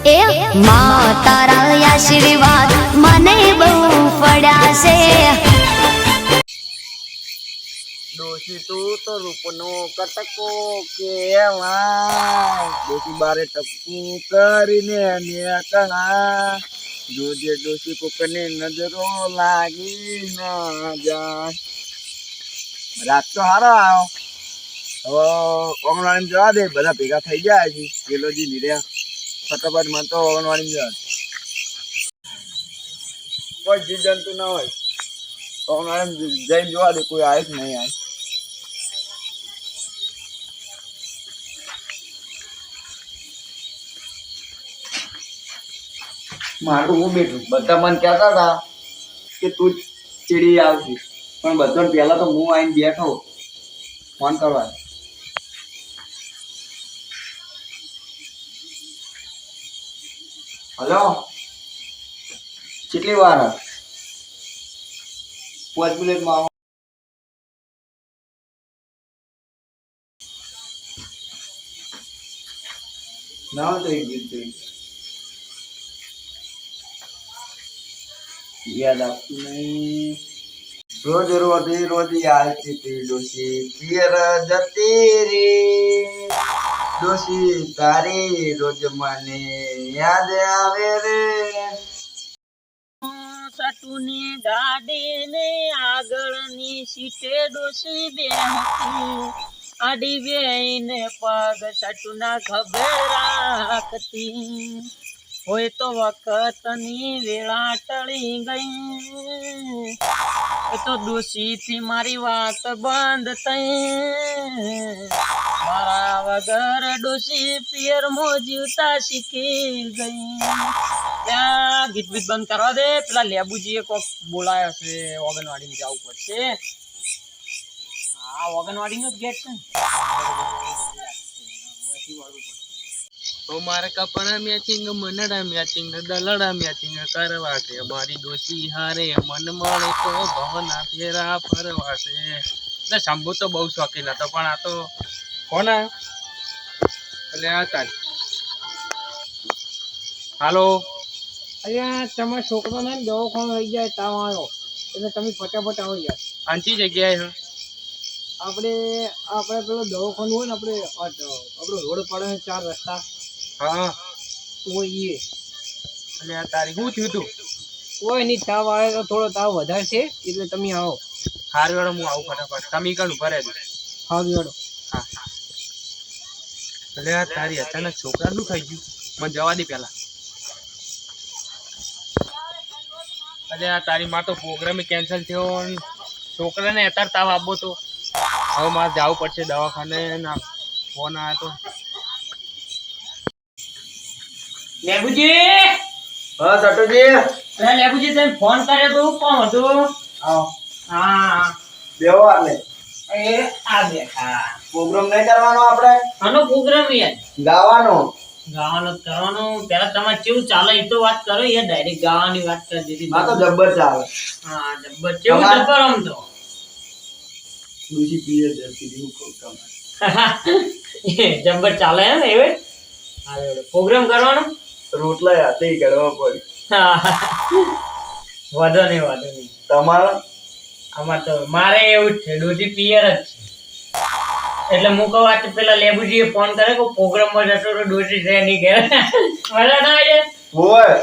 એ માં તારા આશીર્વાદ મને બહુ પડ્યા છે। ડોશી તું તો રૂપનો કટકો કેવાય, ડોશી બારે ટપકું કરીને નીકળા, જોજે ડોશી કોકની નજરો લાગી ના જાય। રાત તો હારો આવ્યો, હવે ઓગણવાળી જવા દે, બધા ભેગા થઈ જાય છે પેલોજી નીર્યા ફટાફટ માં તો ઓગણવાળી જવા કોઈ જીવ જંતુ ના હોય, ઓગણવાળી જઈને જોવા દે કોઈ આવે જ નહીં આવે। મારું હું બેઠું, બધા મને કહેતા હતા કે તું ચીડી આવશે, પણ બધા પહેલા તો હું આવીને બેઠો ફોન કરવા। હલો, કેટલી વાર? 5 મિનિટમાં આવો। ના તો એક ગીત યાદ આપતું નહીં। રોજ રોજી રોજી આવતી હતી ડોશી પિયર જતી રે, ડોશી તારી રોજ મને યાદ આવે રે। સટુની ગાડી ને આગળની સીટે ડોશી બેહતી, આડી બેહીને પગ સટુના ખભે રાખતી, હોય તો વખતની વેળા ટળી ગઈ, એ તો ડોશીથી મારી વાત બંધ થઈ, મારા વગર ડોશી પિયરમાં જીવતા શીખી ગઈ। ત્યાં ગીત બીત બંધ કરવા દે, પેલા લેબુજીએ કોક બોલાયો છે, ઓગણવાડીમાં જવું પડશે। હા, ઓગણવાડીનો જ ગેટ છે ને, તો મારે કપડા મેચિંગ, મનડા મેચિંગ, દલડા મેચિંગ કરવા છે, મારી ડોશી હારે મન મળે તો ભવના ફેરા ફરવા છે। એટલે શંભુ તો બહુ શોખીન હતો, પણ આ તો કોણ એટલે આ તારી હાલો, અહીંયા તમારા છોકરાને દવાખાનો લઈ જાય, તાવ આવ્યો એટલે તમે ફટાફટ આવો યાર। આંચી જગ્યાએ આપણે પેલો દવાખાનું હોય ને, આપણો રોડ પડે 4 રસ્તા, હા કોઈ એ એટલે આ તારી શું થયું તું? કોઈ નહીં, તાવ આવે તો થોડો તાવ વધારે છે એટલે તમે આવો। હારું વેળો હું આવું ફટાફટ, તમે કણ ઉભા રહેજો। હારું વેળો। હા, એટલે આ તારી અચાનક છોકરાનું થઈ ગયું, મને જવા દે પેલા। અરે આ તારી માં તો પ્રોગ્રામ કેન્સલ થયો, છોકરાને અત્યારે તાવ આપવો તો હવે મારે જવું પડશે દવાખાને, ના ફોન આવ્યો તો। લેબુજી, હા સટુજી, અરે લેબુજી તમે ફોન કર્યો તો કોણ હતું? આવો હા બેહો આલે। એ આ બેઠા, પ્રોગ્રામ નહીં કરવાનો આપણે? આનો પ્રોગ્રામ યાર ગાવાનો ગાવાનો કરવાનો, પેલા તમારે કેવું ચાલે એ તો વાત કરો યાર, ડાયરેક્ટ ગાવાની વાત કરી દીધી। માં તો જબ્બર ચાલે। હા જબ્બર, કેવું જબ્બર આમ તો ડોશી પિયર જતી રહી, હું કહું તમને જબ્બર ચાલે એમ એવું? હા પ્રોગ્રામ કરવાનો, રોટલા હાથે કરવા પડી। વાંધો નહીં તમારા? આમાં તો મારે એવું જ છે, ડોશી પિયર જ છે, એટલે હું કહું આ પેલા લેબુજીએ ફોન કરે કે પ્રોગ્રામમાં જતો તો ડોશી છે નહીં ઘેર, મજા ના આવે? ઓય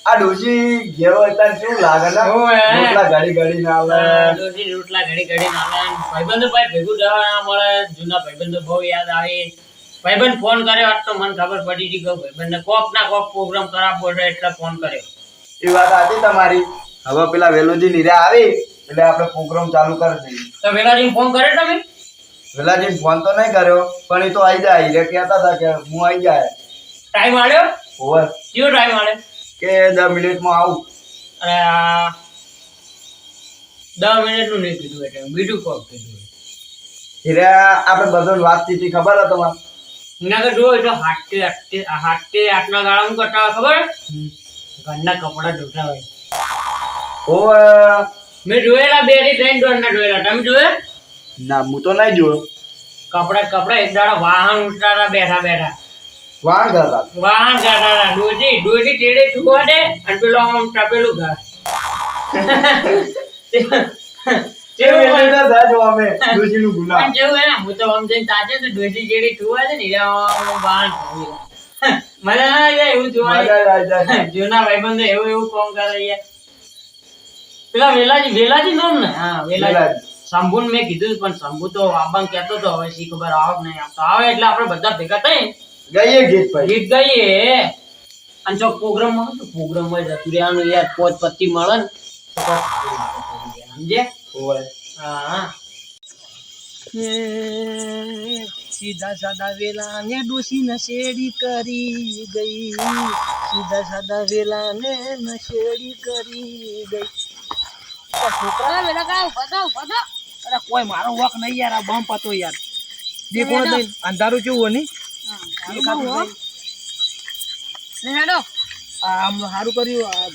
આ ડોશી ઘેરો હતા કેવું લાગે ને, રોટલા ઘડી ના આવે, ડોશી રોટલા ઘડી ના આવે, ભાઈબંધો ભાઈ ભેગું જવા ના મળે, જૂના ભાઈબંધો બહુ યાદ આવે। ભાઈબંધ ફોન કર્યો આજ તો મને ખબર પડી ગઈ કે ભાઈબંધને કોક ના કોક પ્રોગ્રામ કરાવવો છે એટલે ફોન કર્યો। એ વાત સાચી તમારી, હવે પેલા વેલુજી નીરા આવી એટલે આપણે પ્રોગ્રામ ચાલુ કરી દઈએ। તો વેલાજી ફોન કર્યો તમે? વેલાજી ફોન તો નહીં કર્યો, પણ એ તો આવી જાય, એ કહેતા હતા કે હું આવી જાય। ટાઈમ આલ્યો? ઓવર કયો ટાઈમ આલ્યો? કે 10 મિનિટમાં આવું। અરે 10 મિનિટનું નહીં કીધું, એટલે બીજું કોક કીધું। હીરા આપણે બધાને વાતચીત ખબર હે તમારે? ના કે જો એટલે હાથે આટલા ગાળામાં કરતા ખબર? ઘરના કપડા ધોતા હોય। ઓવર મેં જોયેલા 2 થી 3 દોરના જોયેલા, તમે જોયે? ના હું તો નહીં જોયો। કપડા એક દાડા વાહન ઉતરાતા બેઠા વાણ ગાતા વાહન ગાડા ડોજી ડોજી ટેડે ઠુવા દે અને પેલો આમ ટપેલું ઘા કેવું વેલેતા જાજો અમે ડોશીનું ગુલામ પણ જેવું હે ને હું તો આમ જઈને તાજે તો ડોજી જેડે ઠુવા છે ને એ વાહન મજા ના આવે એવું જોવા મજા આવી જાય જૂના ભાઈબંધો એવું એવું કામ કરે યાર પેલા વેલાજી નોમ ને હા વેલાજી શંભુને મેં કીધું પણ શંભુ તો આબાન કહેતો તો હવે શી ખબર આવે કે નહીં આવતો આવે એટલે આપણે બધા ભેગા થઈ ગઈએ ગીત ભાઈ ગીત ગાઈએ અને જો પ્રોગ્રામમાં જતું રહેવાનું યાર પોત પત્તી મળે ને તો સમજે ઓય હા સીધા સાદા વેલા ને ડોસી નશેડી કરી ગઈ સીધા સાદા વેલા ને નશેડી કરી ગઈ છોકરા વેલા કા ઉભા અરે કોઈ મારો વક નહીં યાર આ બમ પતો યાર દેખો નહીં અંધારું કેવું હોય ને આમ સારું કર્યું આ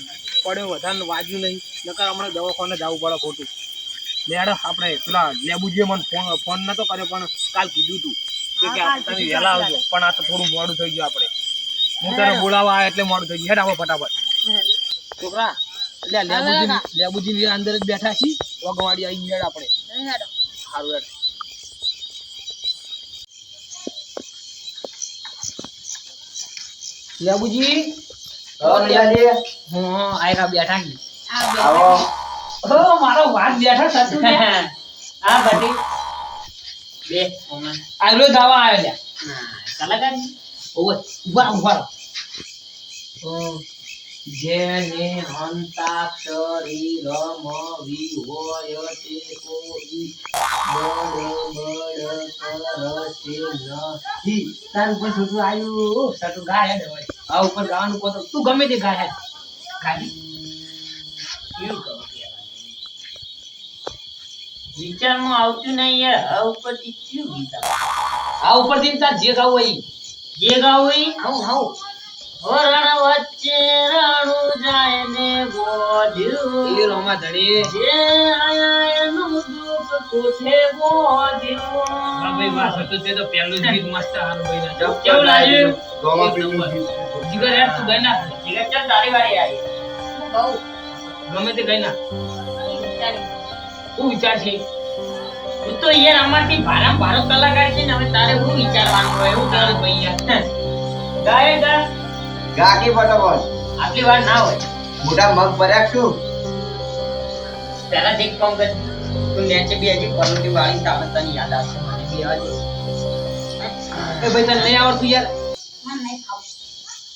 પડ્યો વધારે વાગ્યું નહીં નકર હમણાં દવાખાને જવું પડે ખોટું લેડો આપણે પેલા લેબુજીએ મને ફોન નતો કર્યો પણ કાલ કીધું તું કે તમે વહેલા આવજો પણ આ તો થોડું મોડું થઈ ગયું આપણે હું તને બોલાવવા આવ્યો એટલે મોડું થઈ ગયું હેડ આવો ફટાફટ છોકરા એટલે લેબુજી અંદર જ બેઠા છીએ વગવાડી આવી હેડ આપણે સારું હેડ લેબુજી હું આયરા બેઠા છી આવો ઓ મારો વાત બેઠા સતું ને હા બટી બે આયરો ગાવા આવ્યો લ્યા કલાકાર ઓય ઉભા જેને અંતાક્ષરી રમવી હોય તે કોઈ બળ કરશે નહીં તાર ઉપર છોટું આવ્યું સટું ગાય હે ભાઈ આ ઉપર ગાવાનું કહો તો તું ગમે તે ગાય હે ગાડી કેવું કહું વિચારમાં આવતું નહીં યાર આ ઉપરથી ક્યું ગીતા આ ઉપરથી તાર જે ગાવું હોય જે ગાવું હોય હાઉ હરણ વચ્ચે રાણું જાય ને ગોધ્યું એ રોમા ધડી જે આયા એનું દુઃખ કોઠે ગોધ્યું હા ભાઈ વાસ હતું તે તો પહેલું ગીત મસ્ત હારું ભાઈ ના કેવું લાગ્યું ગોવા પીલું જીગર યાર તું ગઈ ના જીગર ચાલ તારી વારી આવી બહુ ગમે તે ગઈ ના શું વિચાર છે તું તો યાર અમારથી ભારો કલાકાર છે ને હવે તારે શું વિચારવાનું હોય એવું તારું ભાઈ યાર ગાય ગા ગાકી ફટાફટ આટલી વાર ના હોય મોટા મગ ભર્યા છું પહેલા એક કામ કર તું નીચે બી હજી પરોટી વાળી તાવત તને યાદ આવશે મને બી આવજો એ ભાઈ તને નહીં આવડતું યાર મને નહીં ખાવ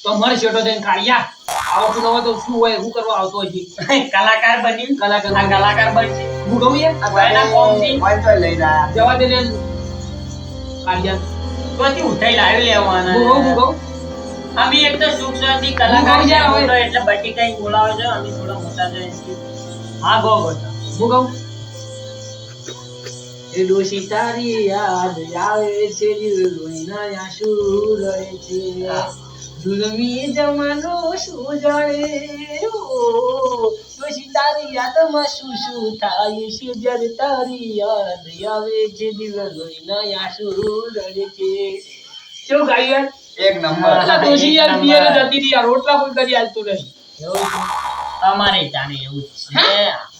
તો મર છેટો થઈને કાઢ્યા આવતું ન હોય તો શું હોય હું કરવા આવતો હજી કલાકાર બની કલાકાર બનશે હું કહું યાર આ ભાઈના કોમથી મન તો લઈને આયા જવા દે ને કાઢ્યા તોથી ઉઠાઈ લાવી લેવાના હું કહું અમે એક તો સુખ શાંતિ કલાકાર છે એટલે બટી કઈ બોલાવે છે અમે થોડા મોટા છે હા ગો ગોતા હું કહું એ ડોશી તારી યાદ આવે છે દિલ લોહીના આંસુ રહે છે દુર્મી જમાનો શું જાણે ઓ ડોશી તારી યાદમાં શું શું થાય છે જ્યારે તારી યાદ આવે છે દિલ લોહીના આંસુ રહે છે શું ગાયું એક નંબર ડોશી યાર પિયર જતી રહી યાર રોટલા કોઈ કરી આલતું નહીં એવું અમારે જાણે એવું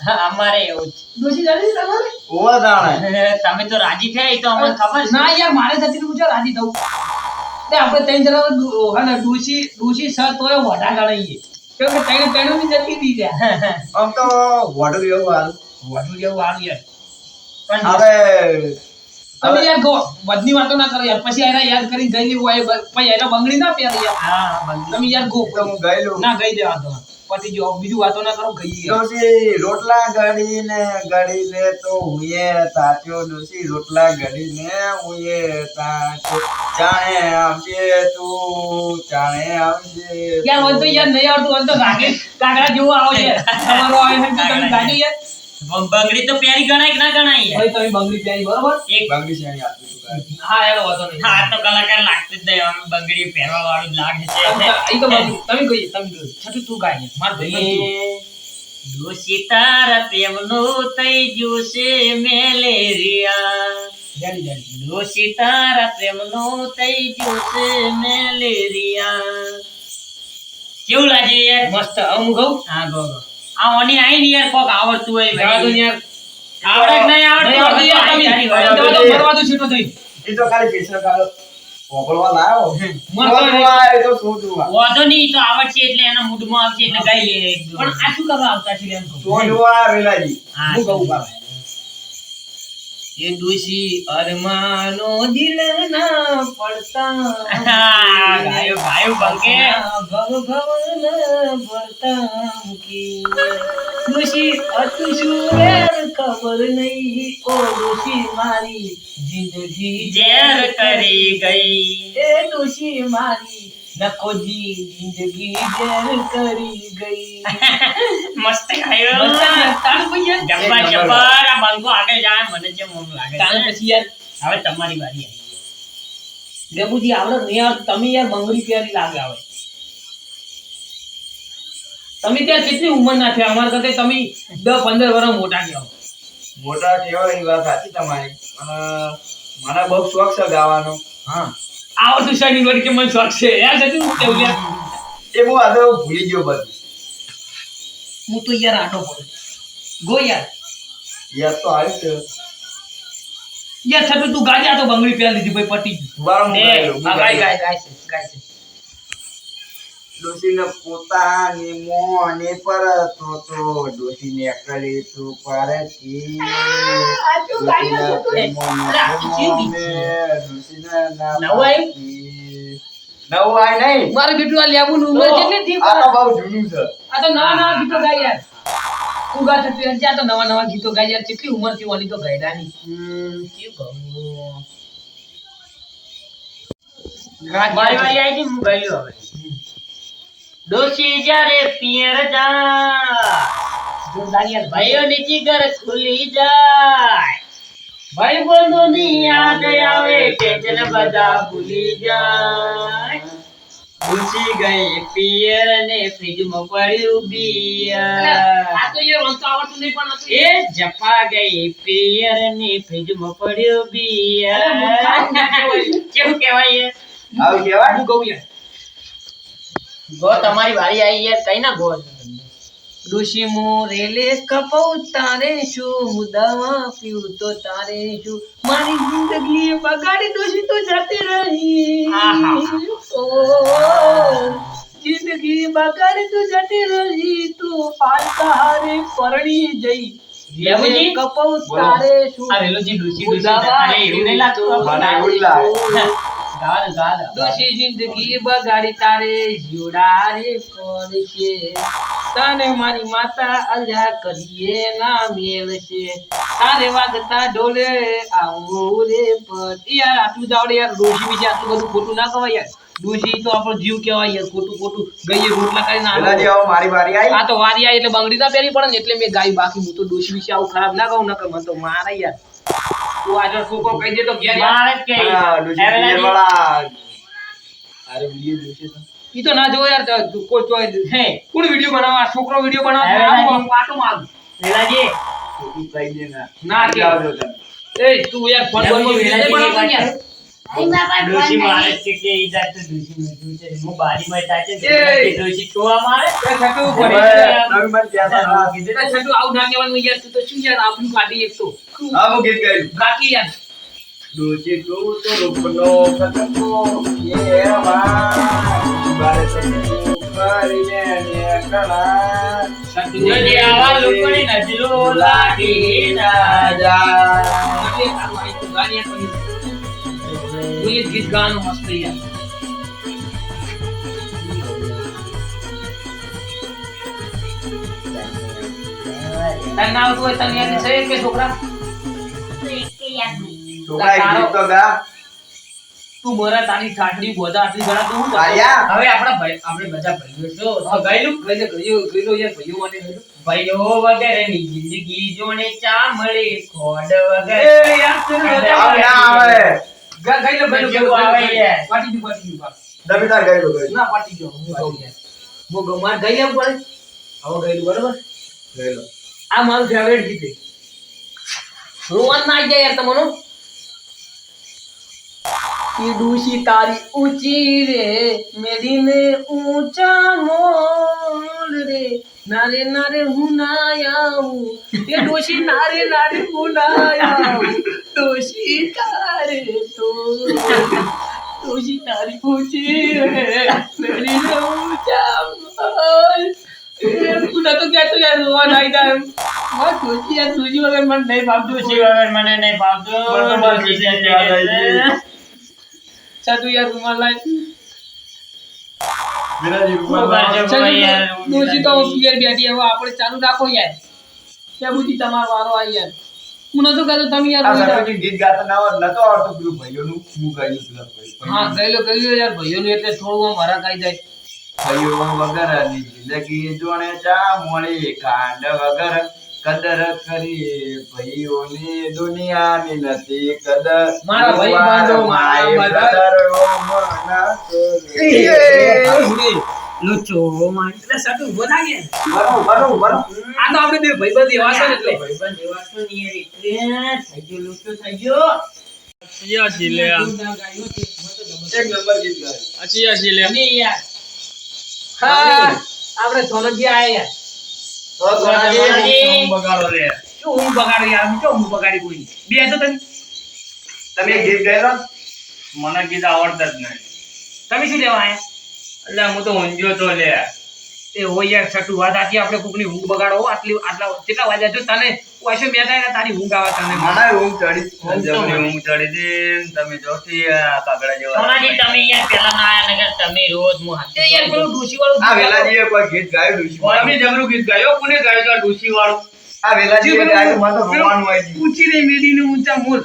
છે અમારે એવું છે ડોશી જાણે તમારે ઓવા જાણે તમે તો રાજી થયા એ તો અમને ખબર ના યાર મારે જતી પૂછો રાજી થવું તે આપણે ત્રણ જણા હને ડોશી સર તોય વડા ગણાઈએ કેમ કે ત્રણ ની જતી દી ગયા આમ તો વડું એવું હારું યાર પણ હવે તમે યાર ગો બદની વાતો ના કરો યાર પછી આયરા યાદ કરીને ગઈ લેવું આય પછી આયરા બંગડી ના પહેર યાર હા બંગડી તમે યાર ગો તો હું ગયેલું ના ગઈ દેવા તો પછી જો બીજું વાતો ના કરો ગઈ ડોસી રોટલા ઘડીને તો હુંએ તાત્યો ડોસી રોટલા ઘડીને હુંએ તાત્યો જાણે આવજે તું જાણે આવજે યાર હોય તો યાર નહીં આવડતું હોય તો કાગડા જેવો આવો છે તમારો આવે છે તમે ગાડી યાર બંગડી તો પ્યારી ગણાય કે ના ગણાય ભાઈ તમે બંગડી પ્યારી બરોબર એક બાંગડી શેની આપી તું હા એનો વાતો નહીં હા તો કલાકાર લાગતું જ નહીં આમ બંગડી પહેરવા વાળું જ લાગે છે આ તો તમે કહી છતું તું ગાય માર ભાઈ ડોશી તારા પ્રેમનું થઈ ગયું છે મેલેરિયા. ડોશી તારા પ્રેમનું થઈ ગયું છે મેલેરિયા. કેવું લાગે યાર? મસ્ત હું કહું હા ગો ગો. આ ઓની આઈ ને યાર કોક આવડતું હોય જવા દો ભાઈ. યાર આવડે કે નહીં આવડતું? નહીં આવડતું યાર તમે. તારી જવા વાત. દો, ફરવા દો છૂટો થઈ. એ તો ખાલી પૈસા કાઢો પોકળવા લાયો મસ્ત પોકળવા એ તો સોજવા વાંધો નહીં, ઈ તો આવડશે એટલે એના મૂડમાં આવશે એટલે ગાઈ લે એક દો. પણ આ શું કરવા આવતા છે એમ કહું. સોજવા વેલાજી હા, હું કહું બાબા. એ ડોશી અરમાનો દિલ ના પડતા હા, ગાયો ગાયો બંકે. ભવ ભવન ભરતા મૂકી ડોશી અતું શું યાર ખબર નહીં ઓ ડોશી મારી જિંદગી ઝેર કરી ગઈ. એ ડોશી મારી નકોજી જિંદગી ઝેર કરી ગઈ મસ્ત ગાયો. તારું ભાઈ જબ્બર જબ્બર. આ બંકો આગળ જાય મને જેમ મમ લાગે તારે છે. પછી યાર હવે તમારી વારી આવી. લેબુજી આવડે નહીં આવડે તમે યાર બંગડી પ્યારી લાગે આવે તમે ત્યાં કેટલી ઉંમર ના થયા અમારા કરતા તમે 10-15 વર્ષ મોટા થયા મોટા કહેવાય એ વાત સાચી તમારી અને મને બહુ શોખ છે ગાવાનો હા આવડતું શાની વળી કે મને શોખ છે યાર સચિન હું કેવું યાર એ હું આ તો ભૂલી ગયો બધું હું તો યાર આટો પડું ગો યાર યાદ તો આવ્યું છે યાર છતું તું ગાજે આ તો બંગડી પ્યાર લીધી ભાઈ પટી ગયું વારો હું દે, ગાઈ લઉં, હું હા ગાઈ ગાય લઉં. ગાય ગાય છે ગાય છે ડોશીને પોતાની મોને પરતો તો ડોશીને કરી તું પરતી ડોશીના પ્રેમોને પ્રેમોને ડોશીને ના નવું આવ્યું? પાડતી. નવું આય નહીં મારે બેટું આ લેબુ નું ઉંમર કેટલી થઈ આ તો બહુ જૂનું છે આ તો નવા નવા ગીતો ગાય યાર તું ગા થતી યાર જ્યાં તો નવા નવા ગીતો ગાય યાર કેટલી ઉંમર થી ઓની તો ગાયડાની કેવું કહું? મારી વારી આવી હતી, હું ગાઈ લઉં હવે. ડોશી જ્યારે પિયર જાય, જોરદાર યાર ભાઈ ભાઈઓની જીગર ખુલી જાય, ભાઈ બંધોની યાદ આવે ટેન્શન બધા ભૂલી જાય. ડોશી ગઈ પિયર ને ફ્રીજમાં પડ્યું બિયર. આ તો યાર મને તો આવડતું નહીં પણ આ તો એ જપા ગઈ પિયર ને ફ્રીજમાં પડ્યું બિયર. અરે મૂર્ખા. કેવું કહેવાય? આવું કહેવાય હું કહું યાર ગો તમારી વારી આવી યાર, કઈ ના ગો. ડોશી મોરેલે કપૌ તારે શું હું દવા પીવું તો તારે શું મારી જિંદગી બગાડી ડોશી તો જતી રહી આહા. ઓ જિંદગી બગાડી તું જતી રહી તું પાલ સહારે પરણી જઈ લેબુજી? કપૌ તારે શું આ વેલોજી ડોશી હું ડોશી દવા અરે એવું નહીં લાગતું મને એવું જ લાગે. ગાળ ગાળ ડોશી જિંદગી બગાડી તારે જીવડારે પડશે તને મારી માતા અલ્યા કરીએ ના મેલ છે તારે વાગતા ઢોલે આવું રે પદ યાર આટલું જ આવડે યાર ડોશી વિશે આટલું બધું ખોટું ના કહેવાય યાર ડોશી તો આપણો જીવ કહેવાય યાર ખોટું ખોટું ગઈએ રોટલા કરીને વેલાજી આલો. આવો મારી વારી આવી આ તો વારી આવી એટલે બંગડી ના પહેરી પડે ને એટલે મેં ગાય બાકી હું તો ડોશી વિશે આવું ખરાબ ના કહું નકર મને તો મારે યાર તું આગળ છોકરો કહી દે તો ઘેર યાર મારે જ કઈ. હા, ડોશી હવે પિયર લાગી. વાળા અરે વિડિયો જોશે તો ઈ તો ના જોવો યાર કોઈ ચોય હે, કોણ વિડિયો બનાવવા છોકરો વિડિયો હવે બનાવવા લાગી. પાટો માર વેલાજી, ખોટું કહી દે ના ના કે. આવજો તમે. એ તું યાર ફોન લેબુજી, બોલ વિડિયો વેલાજી બનાવતો ની યાર વાત ડોશી મારે જ છે કે ઈ જાત તો ડોશી નું છે. હું બારીમાં તાચે ને એ. ડોશી જોવા મારે. એ છઠ્ઠું હવે ભણી તમે મને કહેતા હતા. એ છઠ્ઠું આવું ના કહેવાનું યાર તું તો શું યાર આપણું કાઢી એક તો હા, હું ગીત ગાયું. બાકી યાર ડોશી તું તો રૂપનો કટકો એવા બારે સપનું કરીને નેકળા. જોજે આવા લોકોની નજરો લાગી ના જાય. એટલે તારું આ એક ગાનિયા કર્યું હું એક ગીત ગાવાનું મસ્ત યાર તને ના આવતું હોય તને યાદ છે કે છોકરા છોકરા એક ગીત તો ગા. તું મારા તારી ઠાઠડી બોધા આટલી ગણા તું હું આયા. હવે આપણા ભાઈ આપણે બધા ભાઈઓ છો તો ગયેલું ગયેલો યાર ભાઈઓ માટે ગયેલો ભાઈઓ વગરની જિંદગી જોણે ચામડે ખોડ વગર. એ યાર તું આવે ના આવે. ગયેલો જેવું આવે યાર. પાટી ગયું દબીદાર ગયેલું ગયેલું. ના પાટી ગયો હું કહું યાર હું માર ગઈ લેવું પડે હવે ગયેલું બરોબર લઈ લો. આ મારું ફેવરેટ ગીત છે. રોવાનું ના આવી જાય યાર તમારો. કે ડોશી તારી ઊંચી રે મેરીને ઊંચા મોર રે નારે નારે હું ના આવું એ ડોશી નારે નારે હું ના આવું ડોશી તારે તો ડોશી તારી ઊંચી રે મેરીને ઊંચા મોર તું નતો કહેતો યાર રોવાનું આવી જાય એમ. હા ડોશી યાર ડોશી વગર મને નહીં ભાવતું. ડોશી વગર મને નહીં ભાવતું. બરોબર છે, યાદ આવી ગઈ. સાધુ યાર રૂમાલ લાય. વિરાજી રૂમાલ રૂમાલ લાવો. છે. યાર, ડોશી તો પિયર બેઠી હવે આપણે ચાલુ રાખો યાર. ત્યાં બુદ્ધિ તમારો વારો આવી યાર. હું નતો કહેતો તમે યાર આ રોઈ જાઓ. સરપંચી ગીત ગાતા ના આવડે, નતો આવડતું પેલું ભાઈઓનું. હું ગાયું પેલા ભાઈ. હા ગયેલો યાર ભાઈઓનું એટલે થોડું આમ હરાક આવી જાય. ભાઈઓ વગરની જિંદગી જોણે ચા મળી ખાંડ વગર કદર કરી ભાઈઓની દુનિયાની નથી કદર. મારા ભાઈ બાંધો મારા બધા. કદર ઓ મના કરે. લુચ્ચો માર. એટલે સાધુ ઉભો થા કે. બરો બરો બરો. આ તો આપણે બે ભાઈબંધ એવા છે ને એટલે. ભાઈબંધ એવા છો ને યાર, એટલે થઈ ગયો લૂંટો થઈ ગયો. એક નંબર ગીત ગાયું. અને યાર હા આપણે સોનજી આયા યાર. તો સોનાજી બગાડો લે. શું હું બગાડું યાર હું શું હું બગાડી કોઈ નહીં. બે તો તમે ગીત ગાયેલા? મને ગીત આવડતા જ નહીં. તમે શું લેવા આયા? એટલે હું તો ઊંઝ્યો તો લે. એ હોય યાર છઠ્ઠું વાત આથી આપણે કોકની ઊંઘ બગાડો આટલા કેટલા વાગ્યા જો તને વાસો મેટા ને તારી ઊંઘ આવે તને. મને ઊંઘ ચડી. ઊંઘ ચડી હતી તમે જોતી કાગડા જેવા. સોનાજી તમે યાર પેલા ના આયા નગર તમે રોજ મુ હાથે એ યાર પેલું ડોશી વાળું આ વેલાજીએ કોઈ ગીત ગાયું ડૂસી? તમે જબરું ગીત ગાયો. કોને ગાયો તો ડૂસી વાળું? આ વેલાજીએ ગાયું મને તો રોવાનું આવી ગયું. ઊંચી રે મેડીને ઊંચા મોર.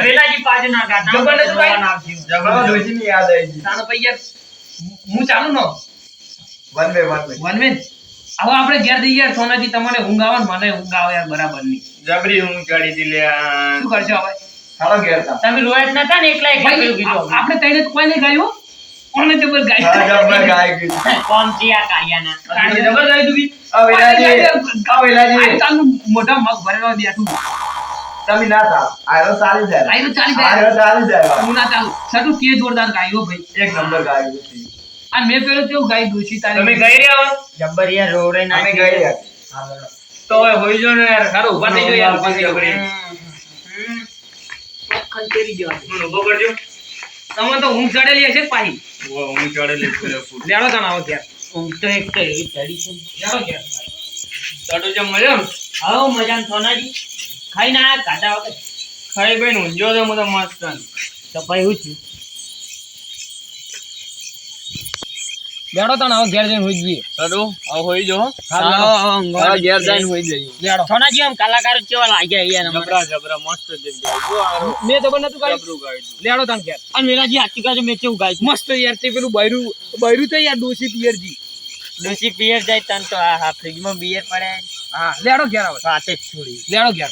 વેલાજી પાછ ના ગાતા. જબર નતું ભાઈ? જબરો ડૂસીની યાદ આવી ગઈ. તાનો ભાઈ યાર હું ચાલુ નો વન વે વન વે. વનવેન હવે આપણે ઘેર જઈએ યાર સોનાજી તમને ઊંઘ આવે ને મને ઊંઘ આવે યાર બરાબર ની. જબરી ઊંઘ ચડી હતી લે. શું કરશો હવે? હાલો ઘેર તા. તમે રોયા જ નતા ને એકલા એકલા પેલું ભાઈ કીધું. આપણે તઈને તો કોઈ નહીં ગાયું. કોને જબર હા, ગાયું? જબર ગાય ગીત. કોમ થી આ કાઢ્યાના. જબર ગાયું તું બી. આ વેલાજી આ વેલાજી આ ચાલુ મોઢા મગ ભરેલો બેઠું. તમે ના થાવ. આયો ચાલી જાય. આયરો ચાલી જાય. આયો ચાલી જાય. હું ના ચાલુ. સાટું કે જોરદાર ગાયો ભાઈ. એક નંબર ગાયું છે. આ મેં પેલો કેવું ગાય દોશી તારી. તમે ગઈ રહ્યા હો? જબર યાર રોડે ના. અમે ગઈ યાર. તો હવે હોઈ જો ને યાર. સારું ઉભા થઈ જાઓ યાર ઉભા થઈ જાઓ. જબરી. ખંતેરી જેવા. મને ઉભો કરજો. તમને તો ઊંઘ ચડેલી હશે ને પાછી. ઊંઘ ચડેલી ફૂલે ફૂલ. લેડો તાણ આવો ઘેર. ઊંઘ તો એક તો એવી ચડી છે. લેડો ઘેર. ચડો છે મજા. હાઉ મજા સોનાજી. ખાઈ ના આયા કાઢા વગર. ખાઈ ભાઈ ઊંઝ્યો તો હું તો મસ્ત. તો ભાઈ હું છું. લેડો તાણ આવો ઘેર જઈને હોઈ જઈએ. ચડો હવે હોઈ જો. હા, ઘેર જઈને હોઈ જઈએ. લેડો. સોનાજી આમ કલાકાર કેવા લાગ્યા યાર. જબરા જબરા મસ્ત જગ્યા. જો આરો મેં તો પણ નતું ગાયું. જબરું ગાયું. લેડો તાણ ઘેર. અને મેરાજી આચી કાજે મેં કેવું ગાયું. મસ્ત યાર તે પેલું બૈરું તો યાર ડોશી પિયરજી. ડોસી પિયર જાય તન તો આ ફ્રીજમાં બિયર પડે. હા લેડો ઘેર આવે. વાતે જ છોડી. લેડો ઘેર.